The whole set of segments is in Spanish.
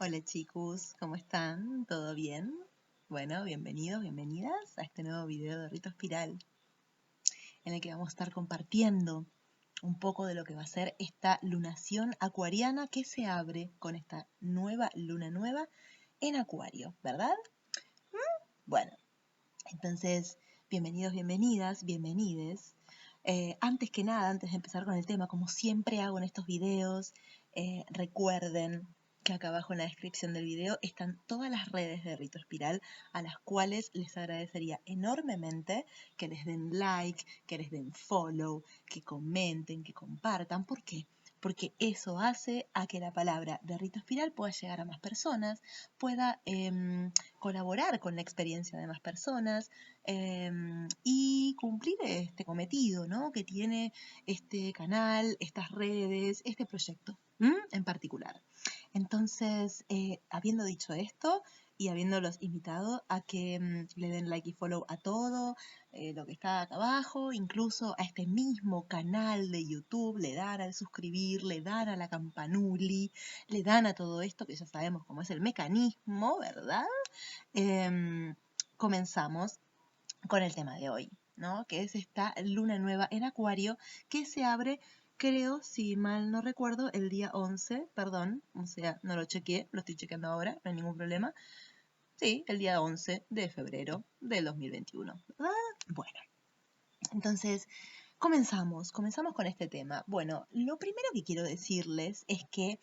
Hola chicos, ¿cómo están? ¿Todo bien? Bueno, bienvenidos, bienvenidas a este nuevo video de Rito Espiral, en el que vamos a estar compartiendo un poco de lo que va a ser esta lunación acuariana que se abre con esta nueva luna nueva en Acuario, ¿verdad? Bueno, entonces, bienvenidos, bienvenidas, bienvenides. Antes que nada, antes de empezar con el tema, como siempre hago en estos videos, recuerden que acá abajo en la descripción del video están todas las redes de Rito Espiral, a las cuales les agradecería enormemente que les den like, que les den follow, que comenten, que compartan. ¿Por qué? Porque eso hace a que la palabra de Rito Espiral pueda llegar a más personas, pueda colaborar con la experiencia de más personas y cumplir este cometido, ¿no?, que tiene este canal, estas redes, este proyecto en particular. Entonces, habiendo dicho esto y habiéndolos invitado a que le den like y follow a todo lo que está acá abajo, incluso a este mismo canal de YouTube, le dan al suscribir, le dan a la campanuli, le dan a todo esto que ya sabemos cómo es el mecanismo, ¿verdad? Comenzamos con el tema de hoy, ¿no? Que es esta luna nueva en Acuario que se abre, creo, si mal no recuerdo, el día 11, perdón, o sea, no lo chequeé, lo estoy chequeando ahora, no hay ningún problema. Sí, el día 11 de febrero del 2021, ¿verdad? Bueno, entonces comenzamos con este tema. Bueno, lo primero que quiero decirles es que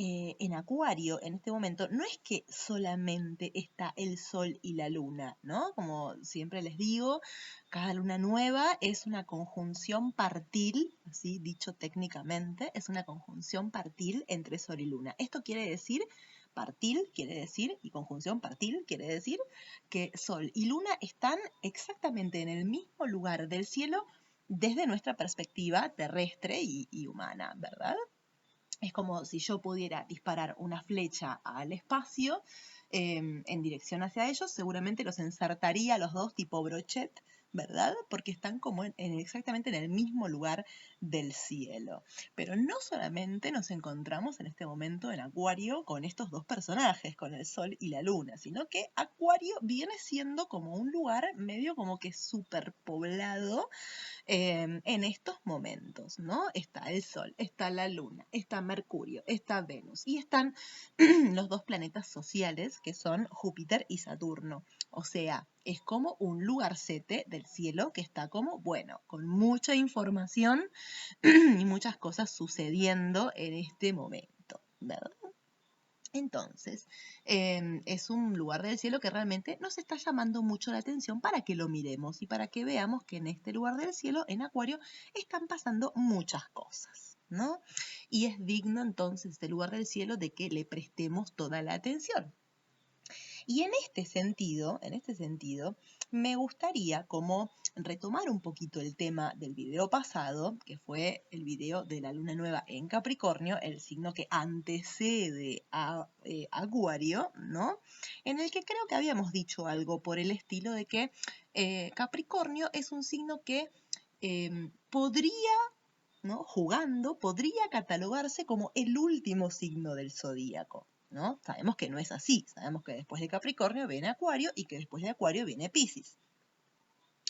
en Acuario, en este momento, no es que solamente está el Sol y la Luna, ¿no? Como siempre les digo, cada luna nueva es una conjunción partil, así dicho técnicamente, es una conjunción partil entre Sol y Luna. Esto quiere decir, partil quiere decir, y conjunción partil quiere decir, que Sol y Luna están exactamente en el mismo lugar del cielo desde nuestra perspectiva terrestre y humana, ¿verdad? Es como si yo pudiera disparar una flecha al espacio en dirección hacia ellos, seguramente los ensartaría a los dos tipo brochet, ¿verdad? Porque están como exactamente en el mismo lugar del cielo. Pero no solamente nos encontramos en este momento en Acuario con estos dos personajes, con el Sol y la Luna, sino que Acuario viene siendo como un lugar medio como que superpoblado en estos momentos, ¿no? Está el Sol, está la Luna, está Mercurio, está Venus y están los dos planetas sociales que son Júpiter y Saturno. O sea, es como un lugarcete del cielo que está como, bueno, con mucha información y muchas cosas sucediendo en este momento, ¿verdad? Entonces, es un lugar del cielo que realmente nos está llamando mucho la atención para que lo miremos y para que veamos que en este lugar del cielo, en Acuario, están pasando muchas cosas, ¿no? Y es digno entonces este lugar del cielo de que le prestemos toda la atención. Y en este sentido, me gustaría como retomar un poquito el tema del video pasado, que fue el video de la luna nueva en Capricornio, el signo que antecede a Acuario, ¿no? En el que creo que habíamos dicho algo por el estilo de que Capricornio es un signo que podría, ¿no?, jugando, podría catalogarse como el último signo del zodíaco, ¿no? Sabemos que no es así, sabemos que después de Capricornio viene Acuario y que después de Acuario viene Piscis,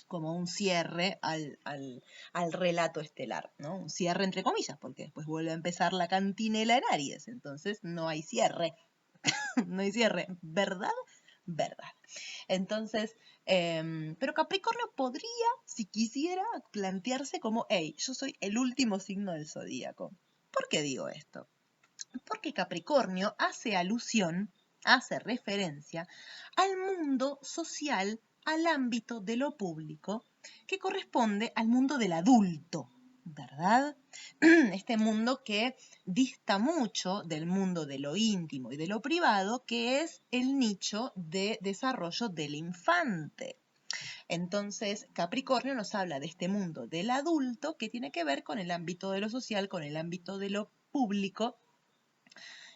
como un cierre al relato estelar, ¿no? Un cierre entre comillas, porque después vuelve a empezar la cantinela en Aries, entonces no hay cierre, no hay cierre, ¿verdad? Verdad. Entonces, pero Capricornio podría, si quisiera, plantearse como, hey, yo soy el último signo del zodíaco. ¿Por qué digo esto? Porque Capricornio hace alusión, hace referencia al mundo social, al ámbito de lo público, que corresponde al mundo del adulto, ¿verdad? Este mundo que dista mucho del mundo de lo íntimo y de lo privado, que es el nicho de desarrollo del infante. Entonces, Capricornio nos habla de este mundo del adulto que tiene que ver con el ámbito de lo social, con el ámbito de lo público.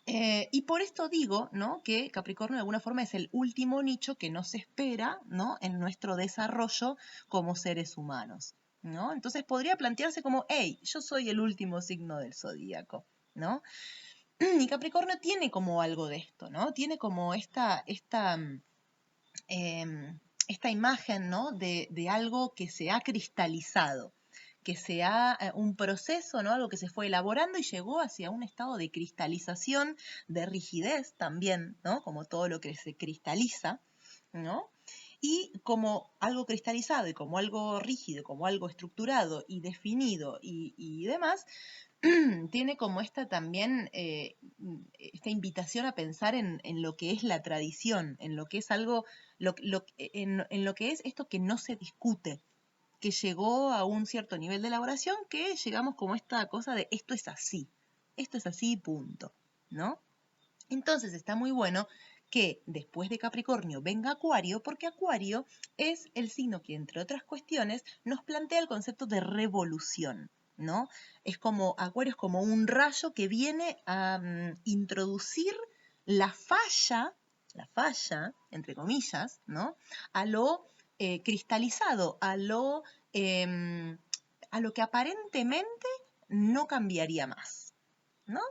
Y por esto digo, ¿no?, que Capricornio de alguna forma es el último nicho que nos espera, ¿no?, en nuestro desarrollo como seres humanos, ¿no? Entonces podría plantearse como, hey, yo soy el último signo del zodíaco, ¿no? Y Capricornio tiene como algo de esto, ¿no? Tiene como esta imagen, ¿no? de algo que se ha cristalizado, que sea un proceso, ¿no? Algo que se fue elaborando y llegó hacia un estado de cristalización, de rigidez también, ¿no? Como todo lo que se cristaliza, ¿no? Y como algo cristalizado y como algo rígido, como algo estructurado y definido y demás, tiene como esta también, esta invitación a pensar en lo que es la tradición, en lo que es algo, en lo que es esto que no se discute, que llegó a un cierto nivel de elaboración, que llegamos como esta cosa de esto es así, punto, ¿no? Entonces está muy bueno que después de Capricornio venga Acuario, porque Acuario es el signo que, entre otras cuestiones, nos plantea el concepto de revolución, ¿no? Es como, Acuario es como un rayo que viene a introducir la falla, entre comillas, ¿no? A lo cristalizado, a lo que aparentemente no cambiaría más, ¿no?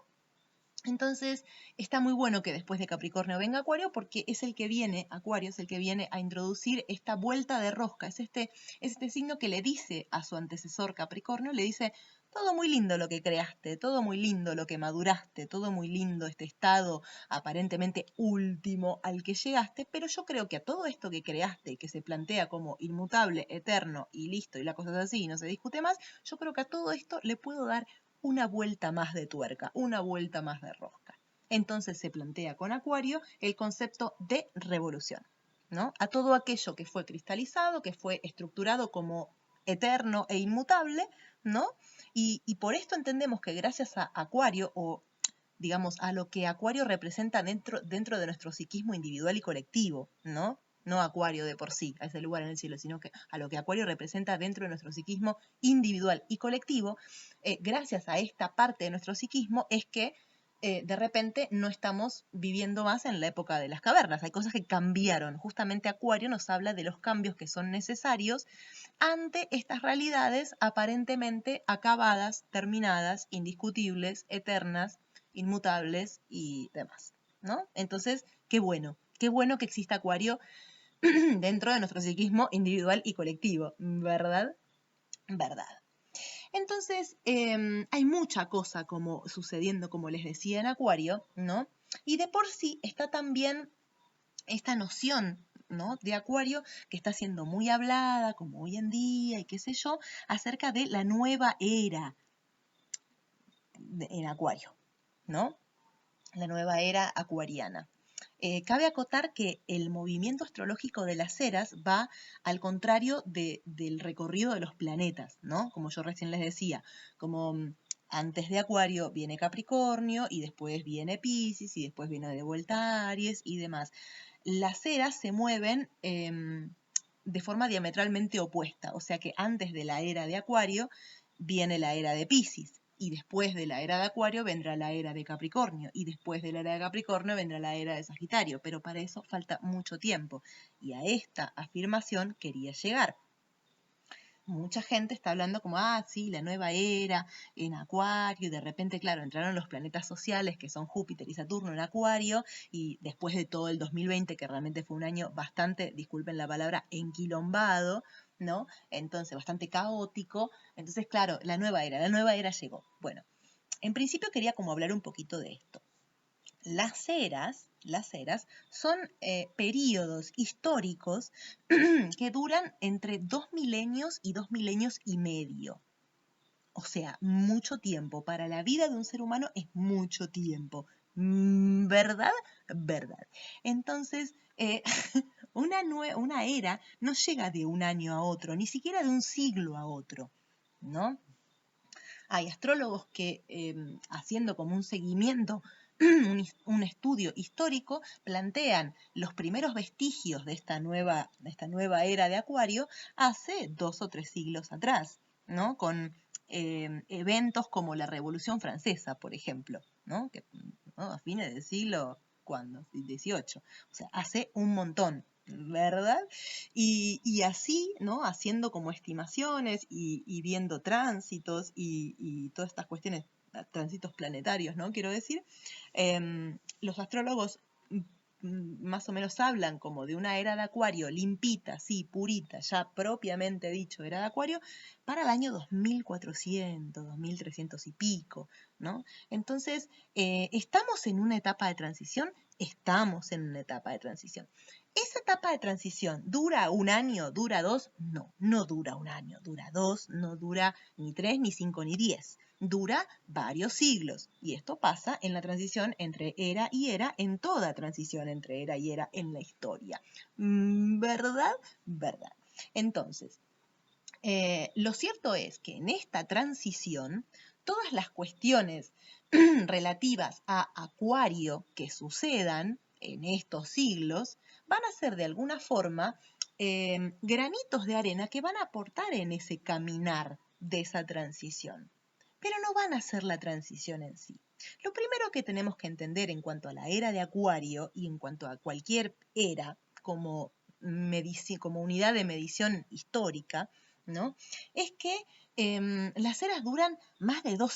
Entonces, está muy bueno que después de Capricornio venga Acuario porque es el que viene, Acuario es el que viene a introducir esta vuelta de rosca, es este signo que le dice a su antecesor Capricornio, le dice, todo muy lindo lo que creaste, todo muy lindo lo que maduraste, todo muy lindo este estado aparentemente último al que llegaste, pero yo creo que a todo esto que creaste, que se plantea como inmutable, eterno y listo, y la cosa es así y no se discute más, yo creo que a todo esto le puedo dar una vuelta más de tuerca, una vuelta más de rosca. Entonces se plantea con Acuario el concepto de revolución, ¿no? A todo aquello que fue cristalizado, que fue estructurado como eterno e inmutable, ¿no? Y por esto entendemos que gracias a Acuario, o digamos, a lo que Acuario representa dentro de nuestro psiquismo individual y colectivo, ¿no? No Acuario de por sí, a ese lugar en el cielo, sino que a lo que Acuario representa dentro de nuestro psiquismo individual y colectivo, gracias a esta parte de nuestro psiquismo es que de repente no estamos viviendo más en la época de las cavernas. Hay cosas que cambiaron. Justamente Acuario nos habla de los cambios que son necesarios ante estas realidades aparentemente acabadas, terminadas, indiscutibles, eternas, inmutables y demás, ¿no? Entonces, qué bueno que exista Acuario dentro de nuestro psiquismo individual y colectivo, ¿verdad? ¿Verdad? Entonces, hay mucha cosa como sucediendo, como les decía, en Acuario, ¿no? Y de por sí está también esta noción, ¿no? De Acuario que está siendo muy hablada, como hoy en día y qué sé yo, acerca de la nueva era en Acuario, ¿no? La nueva era acuariana. Cabe acotar que el movimiento astrológico de las eras va al contrario del recorrido de los planetas, ¿no? Como yo recién les decía, como antes de Acuario viene Capricornio y después viene Piscis y después viene de vuelta Aries y demás. Las eras se mueven de forma diametralmente opuesta, o sea que antes de la era de Acuario viene la era de Piscis y después de la era de Acuario vendrá la era de Capricornio, y después de la era de Capricornio vendrá la era de Sagitario, pero para eso falta mucho tiempo, y a esta afirmación quería llegar. Mucha gente está hablando como, sí, la nueva era en Acuario, y de repente, claro, entraron los planetas sociales, que son Júpiter y Saturno en Acuario, y después de todo el 2020, que realmente fue un año bastante, disculpen la palabra, enquilombado, ¿no? Entonces, bastante caótico. Entonces, claro, la nueva era llegó. Bueno, en principio quería como hablar un poquito de esto. Las eras son periodos históricos que duran entre 2 milenios y 2 milenios y medio. O sea, mucho tiempo. Para la vida de un ser humano es mucho tiempo. ¿Verdad? Verdad. Entonces, una era no llega de un año a otro, ni siquiera de un siglo a otro, ¿no? Hay astrólogos que, haciendo como un seguimiento, un estudio histórico, plantean los primeros vestigios de esta nueva era de Acuario hace 2 o 3 siglos atrás, ¿no? Con eventos como la Revolución Francesa, por ejemplo, ¿no? Que, ¿no? A fines del siglo, ¿cuándo? 18. O sea, hace un montón, ¿verdad? Y así, ¿no? Haciendo como estimaciones y viendo tránsitos y todas estas cuestiones tránsitos planetarios, ¿no? Quiero decir, los astrólogos más o menos hablan como de una era de Acuario limpita, sí, purita, ya propiamente dicho, era de Acuario, para el año 2400, 2300 y pico, ¿no? Entonces, ¿estamos en una etapa de transición? Estamos en una etapa de transición. ¿Esa etapa de transición dura un año, dura dos? No, no dura un año, dura dos, no dura ni 3, ni 5, ni 10. Dura varios siglos. Y esto pasa en la transición entre era y era, en toda transición entre era y era en la historia. ¿Verdad? ¿Verdad? Entonces, lo cierto es que en esta transición, todas las cuestiones relativas a Acuario que sucedan en estos siglos van a ser de alguna forma granitos de arena que van a aportar en ese caminar de esa transición, pero no van a ser la transición en sí. Lo primero que tenemos que entender en cuanto a la era de Acuario y en cuanto a cualquier era como unidad de medición histórica, ¿no? Es que las eras duran más de dos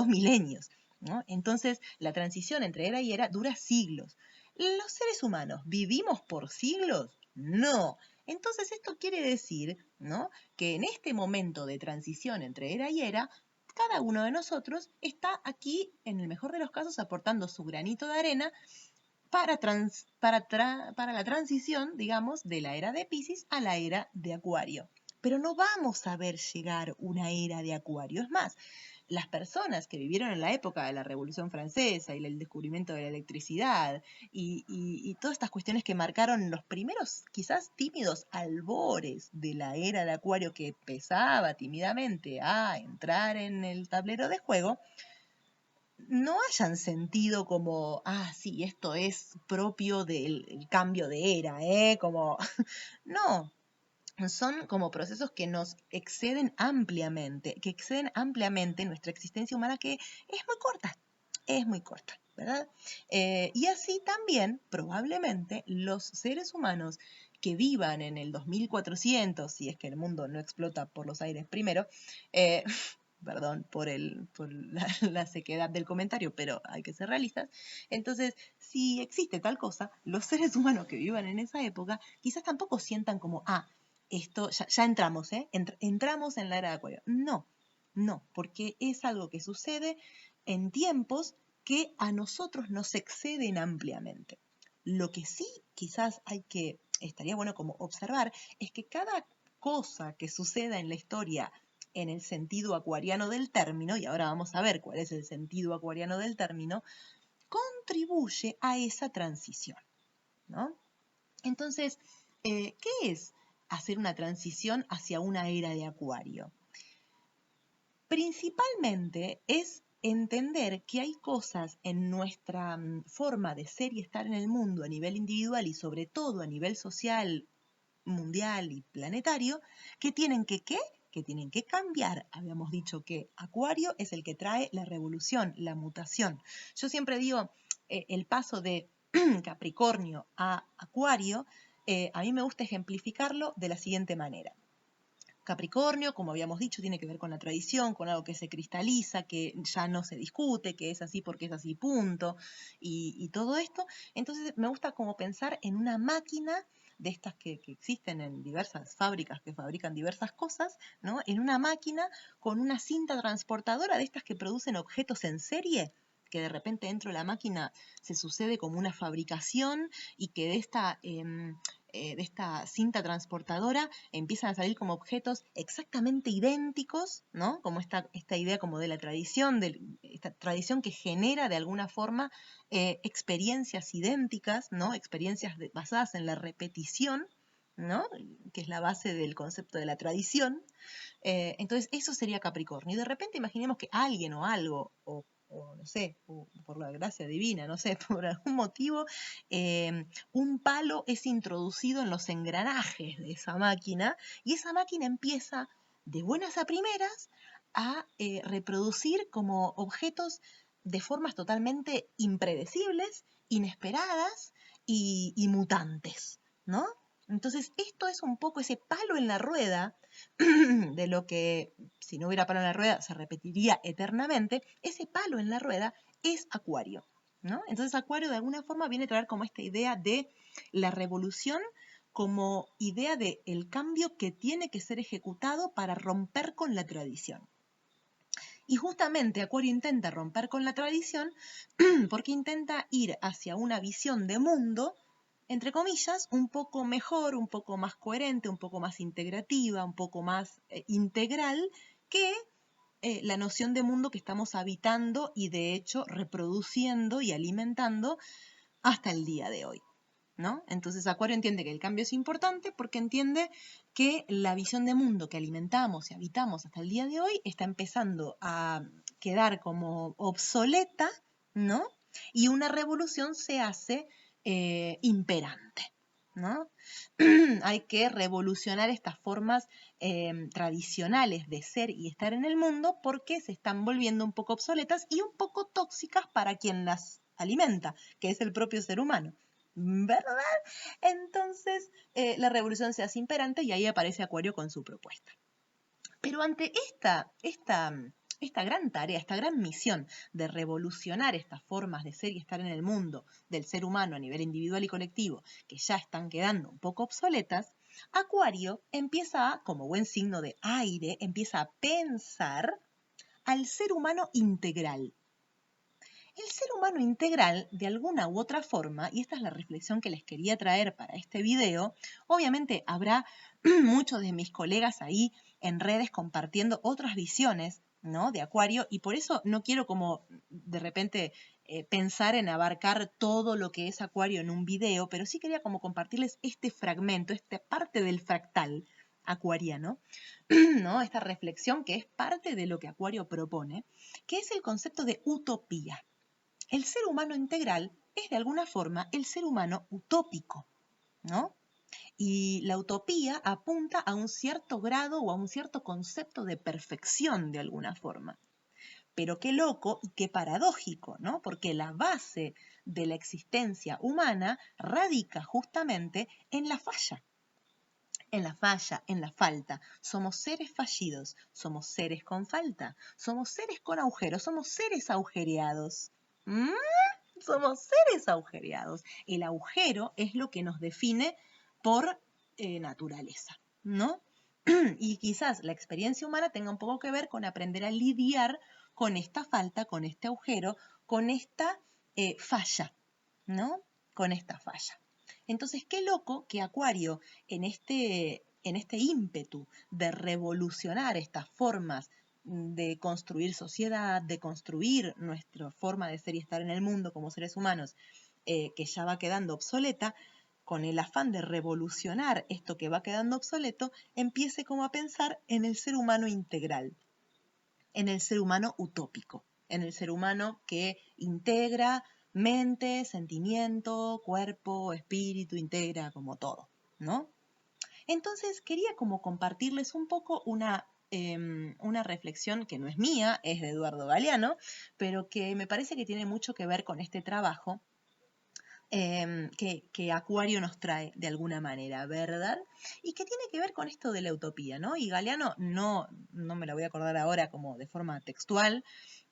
milenios, ¿no? Entonces, la transición entre era y era dura siglos. ¿Los seres humanos vivimos por siglos? No. Entonces, esto quiere decir, ¿no?, que en este momento de transición entre era y era, cada uno de nosotros está aquí, en el mejor de los casos, aportando su granito de arena para la transición, digamos, de la era de Piscis a la era de Acuario. Pero no vamos a ver llegar una era de Acuario. Es más, las personas que vivieron en la época de la Revolución Francesa y el descubrimiento de la electricidad y todas estas cuestiones que marcaron los primeros, quizás tímidos albores de la era de Acuario, que empezaba tímidamente a entrar en el tablero de juego, no hayan sentido como, sí, esto es propio del cambio de era, como, no, son como procesos que nos exceden ampliamente, nuestra existencia humana, que es muy corta, ¿verdad? Y así también, probablemente, los seres humanos que vivan en el 2400, si es que el mundo no explota por los aires primero, perdón por la sequedad del comentario, pero hay que ser realistas. Entonces, si existe tal cosa, los seres humanos que vivan en esa época quizás tampoco sientan como, esto ya entramos, entramos en la era de Acuario. No, no, porque es algo que sucede en tiempos que a nosotros nos exceden ampliamente. Lo que sí quizás estaría bueno como observar, es que cada cosa que suceda en la historia en el sentido acuariano del término, y ahora vamos a ver cuál es el sentido acuariano del término, contribuye a esa transición, ¿no? Entonces, ¿qué es hacer una transición hacia una era de Acuario? Principalmente es entender que hay cosas en nuestra forma de ser y estar en el mundo a nivel individual y sobre todo a nivel social, mundial y planetario, que tienen que cambiar. Habíamos dicho que Acuario es el que trae la revolución, la mutación. Yo siempre digo, el paso de Capricornio a Acuario, a mí me gusta ejemplificarlo de la siguiente manera. Capricornio, como habíamos dicho, tiene que ver con la tradición, con algo que se cristaliza, que ya no se discute, que es así porque es así, punto, y todo esto. Entonces me gusta como pensar en una máquina de estas que existen en diversas fábricas que fabrican diversas cosas, ¿no? En una máquina con una cinta transportadora de estas que producen objetos en serie, que de repente dentro de la máquina se sucede como una fabricación y que de esta cinta transportadora empiezan a salir como objetos exactamente idénticos, ¿no? Como esta idea como de la tradición, esta tradición que genera de alguna forma experiencias idénticas, ¿no? Experiencias basadas en la repetición, ¿no?, que es la base del concepto de la tradición. Entonces eso sería Capricornio. Y de repente imaginemos que alguien o algo, o no sé, o por la gracia divina, no sé, por algún motivo, un palo es introducido en los engranajes de esa máquina y esa máquina empieza de buenas a primeras a reproducir como objetos de formas totalmente impredecibles, inesperadas y mutantes, ¿no? Entonces, esto es un poco ese palo en la rueda de lo que, si no hubiera palo en la rueda, se repetiría eternamente. Ese palo en la rueda es Acuario, ¿no? Entonces, Acuario de alguna forma viene a traer como esta idea de la revolución como idea de el cambio que tiene que ser ejecutado para romper con la tradición. Y justamente Acuario intenta romper con la tradición porque intenta ir hacia una visión de mundo, entre comillas, un poco mejor, un poco más coherente, un poco más integrativa, un poco más integral que la noción de mundo que estamos habitando y de hecho reproduciendo y alimentando hasta el día de hoy, ¿no? Entonces Acuario entiende que el cambio es importante porque entiende que la visión de mundo que alimentamos y habitamos hasta el día de hoy está empezando a quedar como obsoleta, ¿no? Y una revolución se hace imperante, ¿no? Hay que revolucionar estas formas tradicionales de ser y estar en el mundo porque se están volviendo un poco obsoletas y un poco tóxicas para quien las alimenta, que es el propio ser humano. ¿Verdad? Entonces, la revolución se hace imperante y ahí aparece Acuario con su propuesta. Pero ante esta gran tarea, esta gran misión de revolucionar estas formas de ser y estar en el mundo del ser humano a nivel individual y colectivo, que ya están quedando un poco obsoletas, Acuario empieza, como buen signo de aire, empieza a pensar al ser humano integral. El ser humano integral, de alguna u otra forma, y esta es la reflexión que les quería traer para este video, obviamente habrá muchos de mis colegas ahí en redes compartiendo otras visiones, ¿no? De Acuario, y por eso no quiero como de repente pensar en abarcar todo lo que es Acuario en un video, pero sí quería como compartirles este fragmento, esta parte del fractal acuariano, ¿no? Esta reflexión que es parte de lo que Acuario propone, que es el concepto de utopía. El ser humano integral es de alguna forma el ser humano utópico, ¿no? Y la utopía apunta a un cierto grado o a un cierto concepto de perfección de alguna forma. Pero qué loco y qué paradójico, ¿no? Porque la base de la existencia humana radica justamente en la falla. En la falla, en la falta. Somos seres fallidos, somos seres con falta, somos seres con agujeros, somos seres agujereados. ¿Mm? Somos seres agujereados. El agujero es lo que nos define por naturaleza, ¿no? Y quizás la experiencia humana tenga un poco que ver con aprender a lidiar con esta falta, con este agujero, con esta falla, ¿no? Con esta falla. Entonces, qué loco que Acuario, en este ímpetu de revolucionar estas formas de construir sociedad, de construir nuestra forma de ser y estar en el mundo como seres humanos, que ya va quedando obsoleta, con el afán de revolucionar esto que va quedando obsoleto, empiece como a pensar en el ser humano integral, en el ser humano utópico, en el ser humano que integra mente, sentimiento, cuerpo, espíritu, integra como todo, ¿no? Entonces quería como compartirles un poco una reflexión que no es mía, es de Eduardo Galeano, pero que me parece que tiene mucho que ver con este trabajo que Acuario nos trae de alguna manera, ¿verdad? Y que tiene que ver con esto de la utopía, ¿no? Y Galeano, no me la voy a acordar ahora como de forma textual,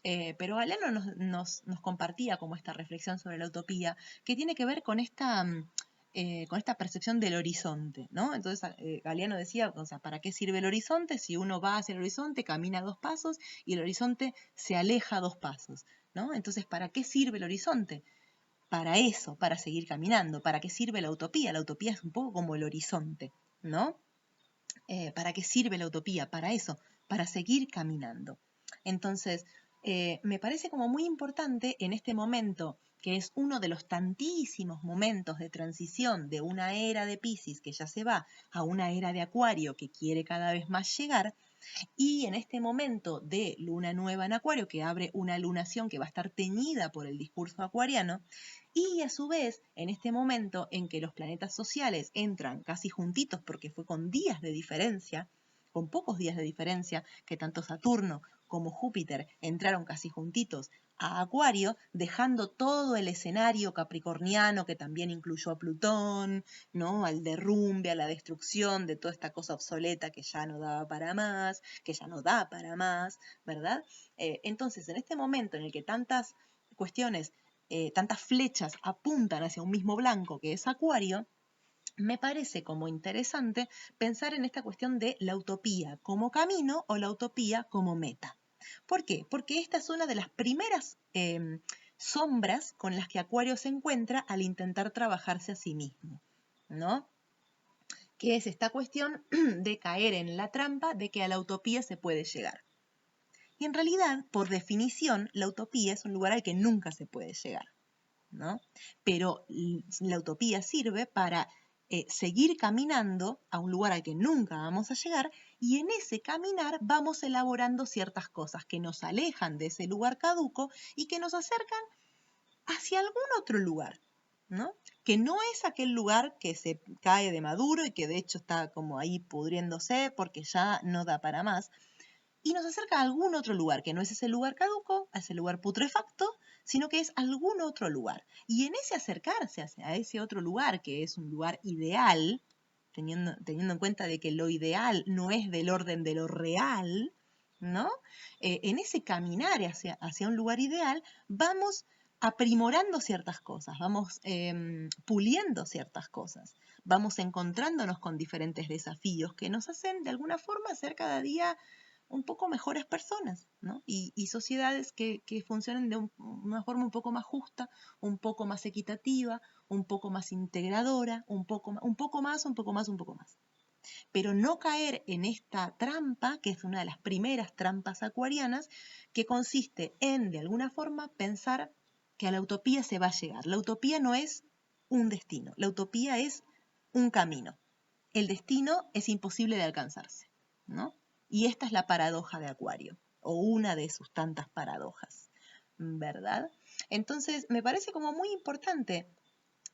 pero Galeano nos compartía como esta reflexión sobre la utopía, que tiene que ver con esta percepción del horizonte, ¿no? Entonces Galeano decía, o sea, ¿para qué sirve el horizonte? Si uno va hacia el horizonte, camina 2 pasos y el horizonte se aleja 2 pasos, ¿no? Entonces, ¿para qué sirve el horizonte? Para eso, para seguir caminando. ¿Para qué sirve la utopía? La utopía es un poco como el horizonte, ¿no? ¿Para qué sirve la utopía? Para eso, para seguir caminando. Entonces, me parece como muy importante en este momento, que es uno de los tantísimos momentos de transición de una era de Piscis que ya se va a una era de Acuario que quiere cada vez más llegar, y en este momento de luna nueva en Acuario, que abre una lunación que va a estar teñida por el discurso acuariano, y a su vez, en este momento en que los planetas sociales entran casi juntitos, porque fue con días de diferencia, con pocos días de diferencia, que tanto Saturno como Júpiter entraron casi juntitos a Acuario, dejando todo el escenario capricorniano que también incluyó a Plutón, ¿no? Al derrumbe, a la destrucción de toda esta cosa obsoleta que ya no daba para más, que ya no da para más, ¿verdad? Entonces, en este momento en el que tantas cuestiones, tantas flechas apuntan hacia un mismo blanco que es Acuario, me parece como interesante pensar en esta cuestión de la utopía como camino o la utopía como meta. ¿Por qué? Porque esta es una de las primeras sombras con las que Acuario se encuentra al intentar trabajarse a sí mismo, ¿no? Que es esta cuestión de caer en la trampa de que a la utopía se puede llegar. Y en realidad, por definición, la utopía es un lugar al que nunca se puede llegar, ¿no? Pero la utopía sirve para seguir caminando a un lugar al que nunca vamos a llegar y en ese caminar vamos elaborando ciertas cosas que nos alejan de ese lugar caduco y que nos acercan hacia algún otro lugar, ¿no? Que no es aquel lugar que se cae de maduro y que de hecho está como ahí pudriéndose porque ya no da para más, y nos acerca a algún otro lugar, que no es ese lugar caduco, a ese lugar putrefacto, sino que es algún otro lugar. Y en ese acercarse a ese otro lugar, que es un lugar ideal, teniendo en cuenta de que lo ideal no es del orden de lo real, ¿no? En ese caminar hacia un lugar ideal, vamos aprimorando ciertas cosas, vamos puliendo ciertas cosas, vamos encontrándonos con diferentes desafíos que nos hacen de alguna forma ser cada día un poco mejores personas, ¿no? Y sociedades que funcionen de una forma un poco más justa, un poco más equitativa, un poco más integradora, un poco más, un poco más, un poco más, un poco más. Pero no caer en esta trampa, que es una de las primeras trampas acuarianas, que consiste en, de alguna forma, pensar que a la utopía se va a llegar. La utopía no es un destino, la utopía es un camino. El destino es imposible de alcanzarse, ¿no? Y esta es la paradoja de Acuario, o una de sus tantas paradojas, ¿verdad? Entonces, me parece como muy importante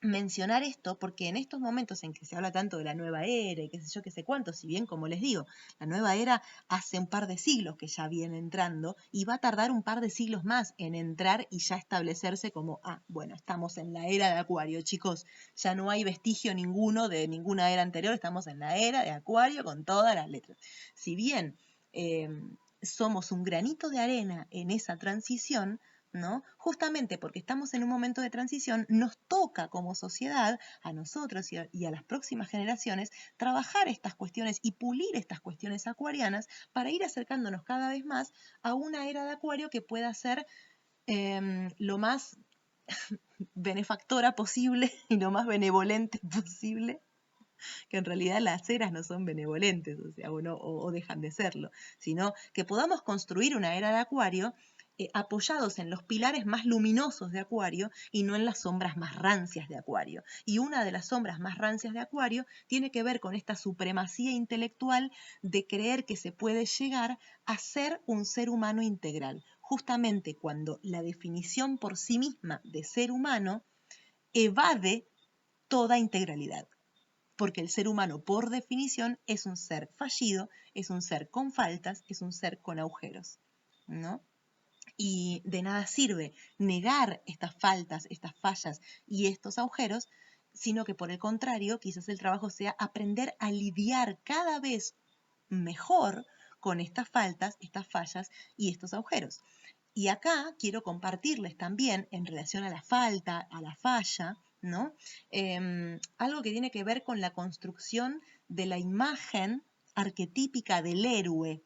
mencionar esto porque en estos momentos en que se habla tanto de la nueva era y qué sé yo, qué sé cuánto, si bien, como les digo, la nueva era hace un par de siglos que ya viene entrando y va a tardar un par de siglos más en entrar y ya establecerse como, bueno, estamos en la era de Acuario, chicos, ya no hay vestigio ninguno de ninguna era anterior, estamos en la era de Acuario con todas las letras. Si bien somos un granito de arena en esa transición, ¿no? Justamente porque estamos en un momento de transición, nos toca como sociedad, a nosotros y a las próximas generaciones, trabajar estas cuestiones y pulir estas cuestiones acuarianas para ir acercándonos cada vez más a una era de Acuario que pueda ser lo más benefactora posible y lo más benevolente posible, que en realidad las eras no son benevolentes, o sea, o dejan de serlo, sino que podamos construir una era de Acuario apoyados en los pilares más luminosos de Acuario y no en las sombras más rancias de Acuario. Y una de las sombras más rancias de Acuario tiene que ver con esta supremacía intelectual de creer que se puede llegar a ser un ser humano integral, justamente cuando la definición por sí misma de ser humano evade toda integralidad. Porque el ser humano, por definición, es un ser fallido, es un ser con faltas, es un ser con agujeros, ¿no? Y de nada sirve negar estas faltas, estas fallas y estos agujeros, sino que por el contrario, quizás el trabajo sea aprender a lidiar cada vez mejor con estas faltas, estas fallas y estos agujeros. Y acá quiero compartirles también en relación a la falta, a la falla, ¿no? Algo que tiene que ver con la construcción de la imagen arquetípica del héroe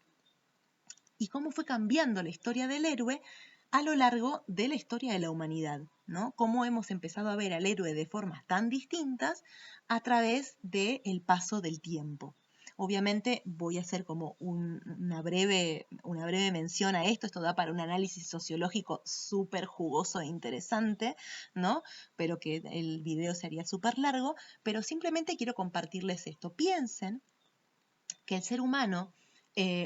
y cómo fue cambiando la historia del héroe a lo largo de la historia de la humanidad, ¿no? Cómo hemos empezado a ver al héroe de formas tan distintas a través del paso del tiempo. Obviamente voy a hacer como una breve mención a esto. Esto da para un análisis sociológico súper jugoso e interesante, ¿no? Pero que el video sería súper largo, pero simplemente quiero compartirles esto. Piensen que el ser humano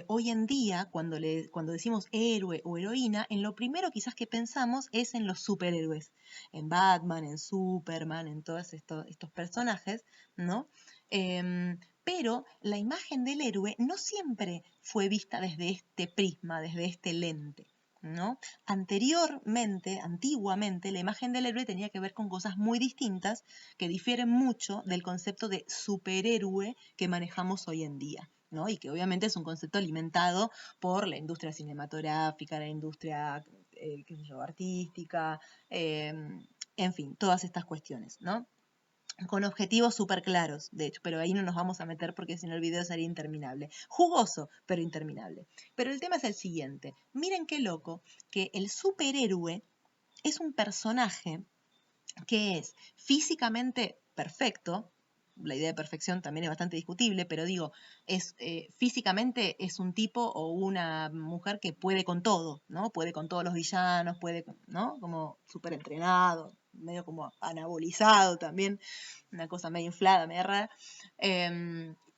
hoy en día, cuando decimos héroe o heroína, en lo primero quizás que pensamos es en los superhéroes, en Batman, en Superman, en todos estos personajes, ¿no? Pero la imagen del héroe no siempre fue vista desde este prisma, desde este lente. ¿no? Antiguamente, la imagen del héroe tenía que ver con cosas muy distintas que difieren mucho del concepto de superhéroe que manejamos hoy en día, ¿no? Y que obviamente es un concepto alimentado por la industria cinematográfica, la industria, qué sé yo, artística, en fin, todas estas cuestiones, ¿no? Con objetivos súper claros, de hecho, pero ahí no nos vamos a meter porque si no el video sería interminable. Jugoso, pero interminable. Pero el tema es el siguiente. Miren qué loco que el superhéroe es un personaje que es físicamente perfecto. La idea de perfección también es bastante discutible, pero digo, físicamente es un tipo o una mujer que puede con todo, ¿no? Puede con todos los villanos, puede, ¿no? Como súper entrenado, medio como anabolizado también, una cosa medio inflada, medio rara.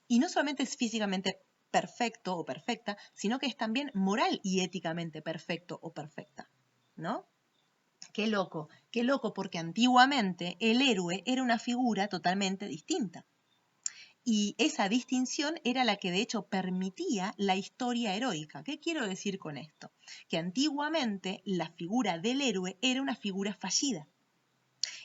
Y no solamente es físicamente perfecto o perfecta, sino que es también moral y éticamente perfecto o perfecta, ¿no? Qué loco, porque antiguamente el héroe era una figura totalmente distinta. Y esa distinción era la que de hecho permitía la historia heroica. ¿Qué quiero decir con esto? Que antiguamente la figura del héroe era una figura fallida.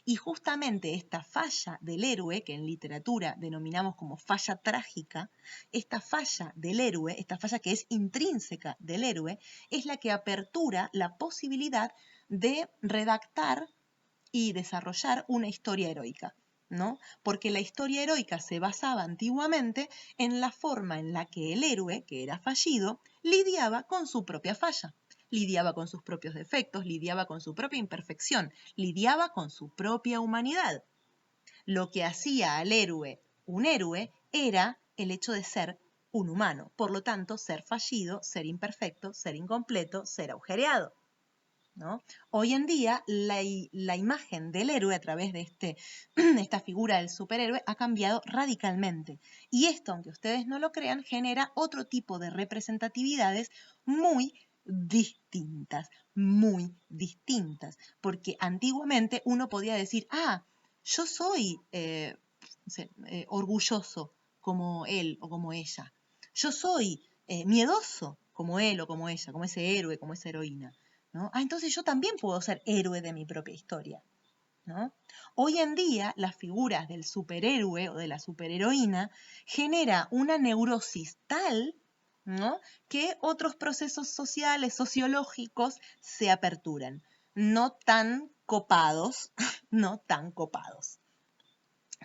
Y justamente esta falla del héroe, que en literatura denominamos como falla trágica, esta falla del héroe, esta falla que es intrínseca del héroe, es la que apertura la posibilidad de redactar y desarrollar una historia heroica, ¿no? Porque la historia heroica se basaba antiguamente en la forma en la que el héroe, que era fallido, lidiaba con su propia falla, lidiaba con sus propios defectos, lidiaba con su propia imperfección, lidiaba con su propia humanidad. Lo que hacía al héroe un héroe era el hecho de ser un humano, por lo tanto, ser fallido, ser imperfecto, ser incompleto, ser agujereado, ¿no? Hoy en día la imagen del héroe a través de esta figura del superhéroe ha cambiado radicalmente. Y esto, aunque ustedes no lo crean, genera otro tipo de representatividades muy distintas. Porque antiguamente uno podía decir, yo soy orgulloso como él o como ella. Yo soy miedoso como él o como ella, como ese héroe, como esa heroína, ¿no? Entonces yo también puedo ser héroe de mi propia historia, ¿no? Hoy en día las figuras del superhéroe o de la superheroína genera una neurosis tal, ¿no? Que otros procesos sociales, sociológicos se aperturan, no tan copados, no tan copados.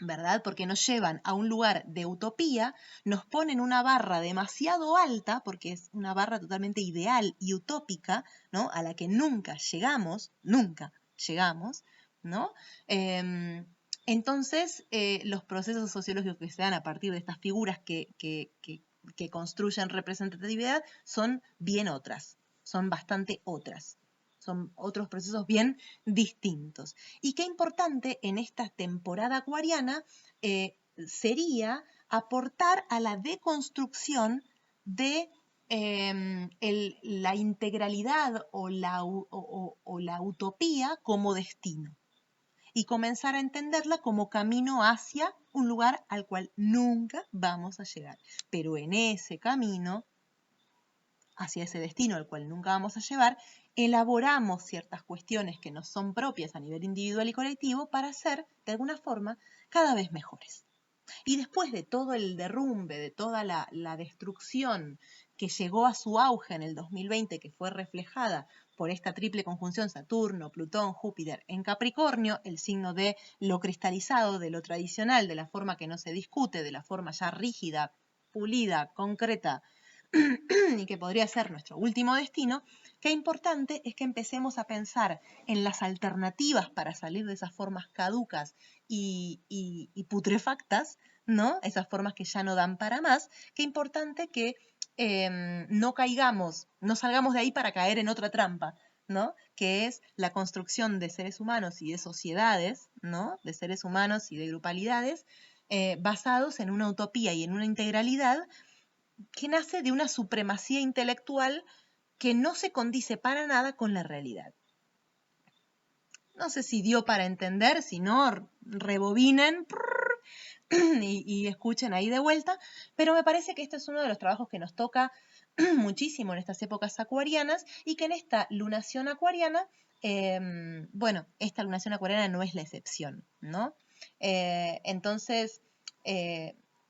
¿Verdad? Porque nos llevan a un lugar de utopía, nos ponen una barra demasiado alta, porque es una barra totalmente ideal y utópica, ¿no? A la que nunca llegamos, ¿no? Entonces, los procesos sociológicos que se dan a partir de estas figuras que construyen representatividad son bien otras, son bastante otras. Son otros procesos bien distintos. Y qué importante en esta temporada acuariana sería aportar a la deconstrucción de la integralidad o la utopía como destino y comenzar a entenderla como camino hacia un lugar al cual nunca vamos a llegar. Pero en ese camino, hacia ese destino al cual nunca vamos a llevar, elaboramos ciertas cuestiones que nos son propias a nivel individual y colectivo para ser, de alguna forma, cada vez mejores. Y después de todo el derrumbe, de toda la destrucción que llegó a su auge en el 2020, que fue reflejada por esta triple conjunción Saturno, Plutón, Júpiter en Capricornio, el signo de lo cristalizado, de lo tradicional, de la forma que no se discute, de la forma ya rígida, pulida, concreta, y que podría ser nuestro último destino, qué importante es que empecemos a pensar en las alternativas para salir de esas formas caducas y putrefactas, ¿no? Esas formas que ya no dan para más, qué importante que no caigamos, no salgamos de ahí para caer en otra trampa, ¿no? Que es la construcción de seres humanos y de sociedades, ¿no? De seres humanos y de grupalidades basados en una utopía y en una integralidad que nace de una supremacía intelectual que no se condice para nada con la realidad. No sé si dio para entender, si no, rebobinen y escuchen ahí de vuelta, pero me parece que este es uno de los trabajos que nos toca muchísimo en estas épocas acuarianas y que en esta lunación acuariana, bueno, esta lunación acuariana no es la excepción, ¿no? Entonces,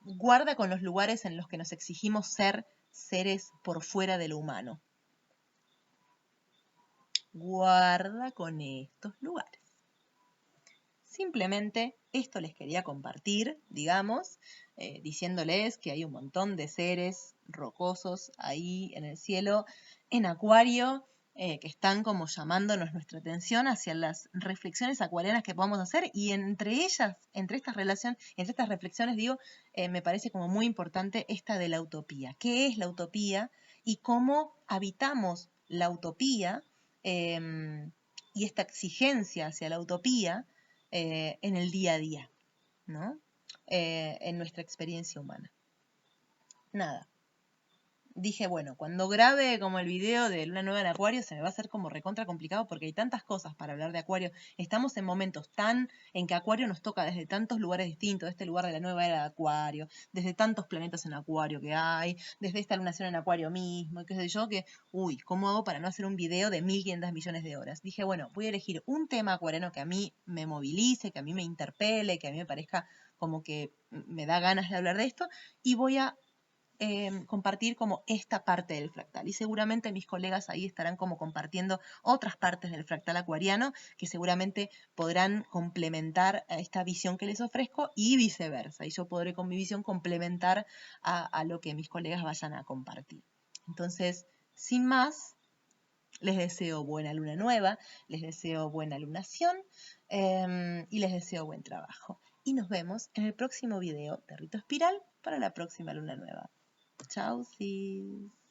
guarda con los lugares en los que nos exigimos ser seres por fuera de lo humano. Guarda con estos lugares. Simplemente esto les quería compartir, digamos, diciéndoles que hay un montón de seres rocosos ahí en el cielo, en Acuario, que están como llamándonos nuestra atención hacia las reflexiones acuarianas que podamos hacer, y entre ellas, entre estas reflexiones, digo, me parece como muy importante esta de la utopía. ¿Qué es la utopía y cómo habitamos la utopía y esta exigencia hacia la utopía en el día a día, ¿no? En nuestra experiencia humana? Nada. Dije, bueno, cuando grabe como el video de Luna Nueva en Acuario se me va a hacer como recontra complicado porque hay tantas cosas para hablar de Acuario. Estamos en momentos en que Acuario nos toca desde tantos lugares distintos, este lugar de la nueva era de Acuario, desde tantos planetas en Acuario que hay, desde esta lunación en Acuario mismo, y qué sé yo, que, uy, ¿cómo hago para no hacer un video de 1500 millones de horas? Dije, bueno, voy a elegir un tema acuariano que a mí me movilice, que a mí me interpele, que a mí me parezca como que me da ganas de hablar de esto, y voy a compartir como esta parte del fractal. Y seguramente mis colegas ahí estarán como compartiendo otras partes del fractal acuariano que seguramente podrán complementar a esta visión que les ofrezco y viceversa. Y yo podré con mi visión complementar a lo que mis colegas vayan a compartir. Entonces, sin más, les deseo buena luna nueva, les deseo buena lunación y les deseo buen trabajo. Y nos vemos en el próximo video de Rito Espiral para la próxima luna nueva. Chao, sis.